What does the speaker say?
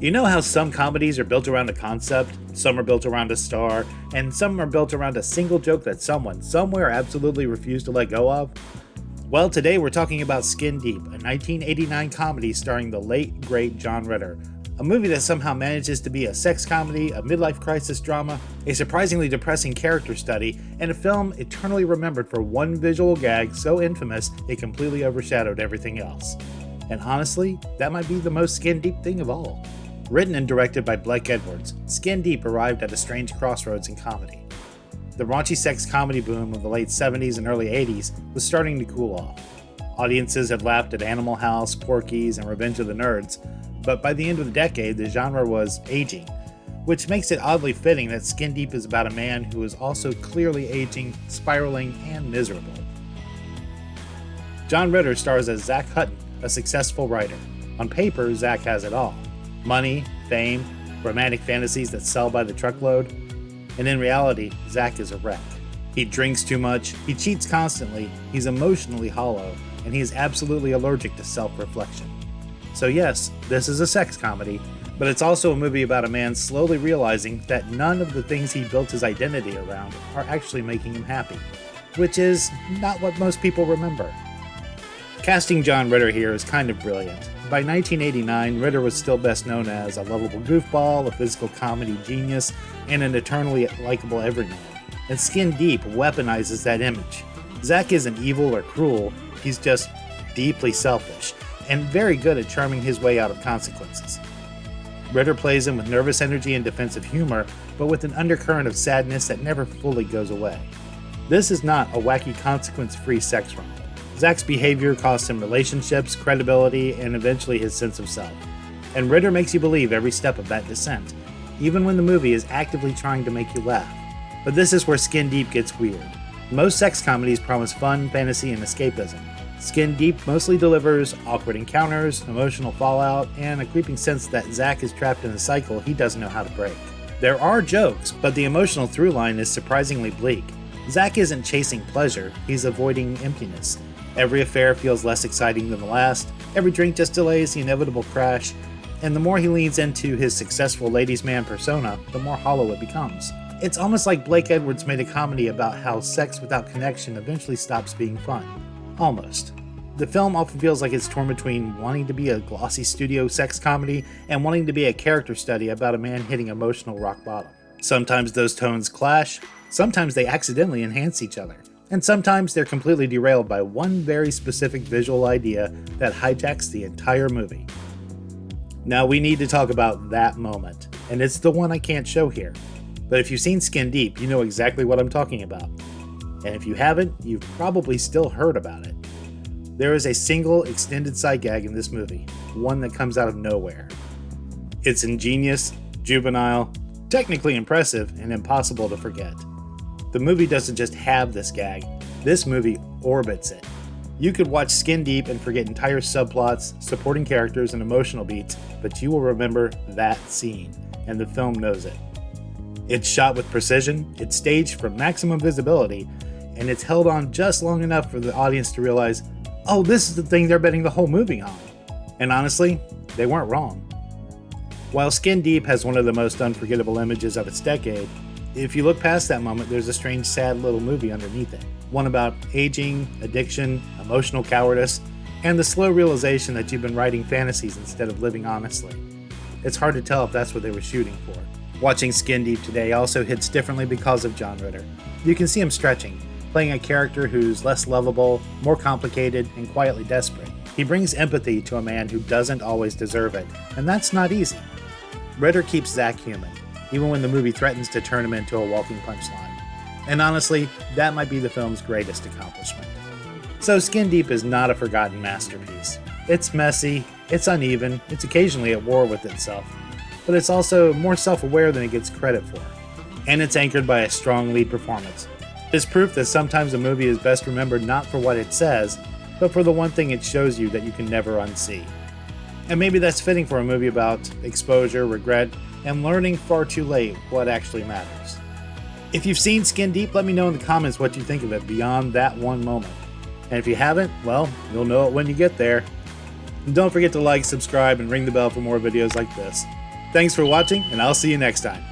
You know how some comedies are built around a concept, some are built around a star, and some are built around a single joke that someone somewhere absolutely refused to let go of? Well, today we're talking about Skin Deep, a 1989 comedy starring the late, great John Ritter. A movie that somehow manages to be a sex comedy, a midlife crisis drama, a surprisingly depressing character study, and a film eternally remembered for one visual gag so infamous it completely overshadowed everything else. And honestly, that might be the most Skin Deep thing of all. Written and directed by Blake Edwards, Skin Deep arrived at a strange crossroads in comedy. The raunchy sex comedy boom of the late 70s and early 80s was starting to cool off. Audiences had laughed at Animal House, Porky's, and Revenge of the Nerds, but by the end of the decade, the genre was aging, which makes it oddly fitting that Skin Deep is about a man who is also clearly aging, spiraling, and miserable. John Ritter stars as Zach Hutton, a successful writer. On paper, Zach has it all. Money, fame, romantic fantasies that sell by the truckload. And in reality, Zach is a wreck. He drinks too much, he cheats constantly, he's emotionally hollow, and he is absolutely allergic to self-reflection. So yes, this is a sex comedy, but it's also a movie about a man slowly realizing that none of the things he built his identity around are actually making him happy, which is not what most people remember. Casting John Ritter here is kind of brilliant. By 1989, Ritter was still best known as a lovable goofball, a physical comedy genius, and an eternally likable everyman. And Skin Deep weaponizes that image. Zach isn't evil or cruel, he's just deeply selfish, and very good at charming his way out of consequences. Ritter plays him with nervous energy and defensive humor, but with an undercurrent of sadness that never fully goes away. This is not a wacky consequence-free sex romp. Zach's behavior costs him relationships, credibility, and eventually his sense of self. And Ritter makes you believe every step of that descent, even when the movie is actively trying to make you laugh. But this is where Skin Deep gets weird. Most sex comedies promise fun, fantasy, and escapism. Skin Deep mostly delivers awkward encounters, emotional fallout, and a creeping sense that Zach is trapped in a cycle he doesn't know how to break. There are jokes, but the emotional through line is surprisingly bleak. Zach isn't chasing pleasure, he's avoiding emptiness. Every affair feels less exciting than the last, every drink just delays the inevitable crash, and the more he leans into his successful ladies' man persona, the more hollow it becomes. It's almost like Blake Edwards made a comedy about how sex without connection eventually stops being fun. Almost. The film often feels like it's torn between wanting to be a glossy studio sex comedy and wanting to be a character study about a man hitting emotional rock bottom. Sometimes those tones clash, sometimes they accidentally enhance each other. And sometimes they're completely derailed by one very specific visual idea that hijacks the entire movie. Now we need to talk about that moment, and it's the one I can't show here. But if you've seen Skin Deep, you know exactly what I'm talking about. And if you haven't, you've probably still heard about it. There is a single extended side gag in this movie, one that comes out of nowhere. It's ingenious, juvenile, technically impressive, and impossible to forget. The movie doesn't just have this gag, this movie orbits it. You could watch Skin Deep and forget entire subplots, supporting characters, and emotional beats, but you will remember that scene, and the film knows it. It's shot with precision, it's staged for maximum visibility, and it's held on just long enough for the audience to realize, oh, this is the thing they're betting the whole movie on. And honestly, they weren't wrong. While Skin Deep has one of the most unforgettable images of its decade, if you look past that moment, there's a strange, sad little movie underneath it. One about aging, addiction, emotional cowardice, and the slow realization that you've been writing fantasies instead of living honestly. It's hard to tell if that's what they were shooting for. Watching Skin Deep today also hits differently because of John Ritter. You can see him stretching, playing a character who's less lovable, more complicated, and quietly desperate. He brings empathy to a man who doesn't always deserve it, and that's not easy. Ritter keeps Zach human, even when the movie threatens to turn him into a walking punchline. And honestly, that might be the film's greatest accomplishment. So Skin Deep is not a forgotten masterpiece. It's messy, it's uneven, it's occasionally at war with itself, but it's also more self-aware than it gets credit for. And it's anchored by a strong lead performance. It's proof that sometimes a movie is best remembered not for what it says, but for the one thing it shows you that you can never unsee. And maybe that's fitting for a movie about exposure, regret, and learning far too late what actually matters. If you've seen Skin Deep, let me know in the comments what you think of it beyond that one moment. And if you haven't, well, you'll know it when you get there. And don't forget to like, subscribe, and ring the bell for more videos like this. Thanks for watching, and I'll see you next time.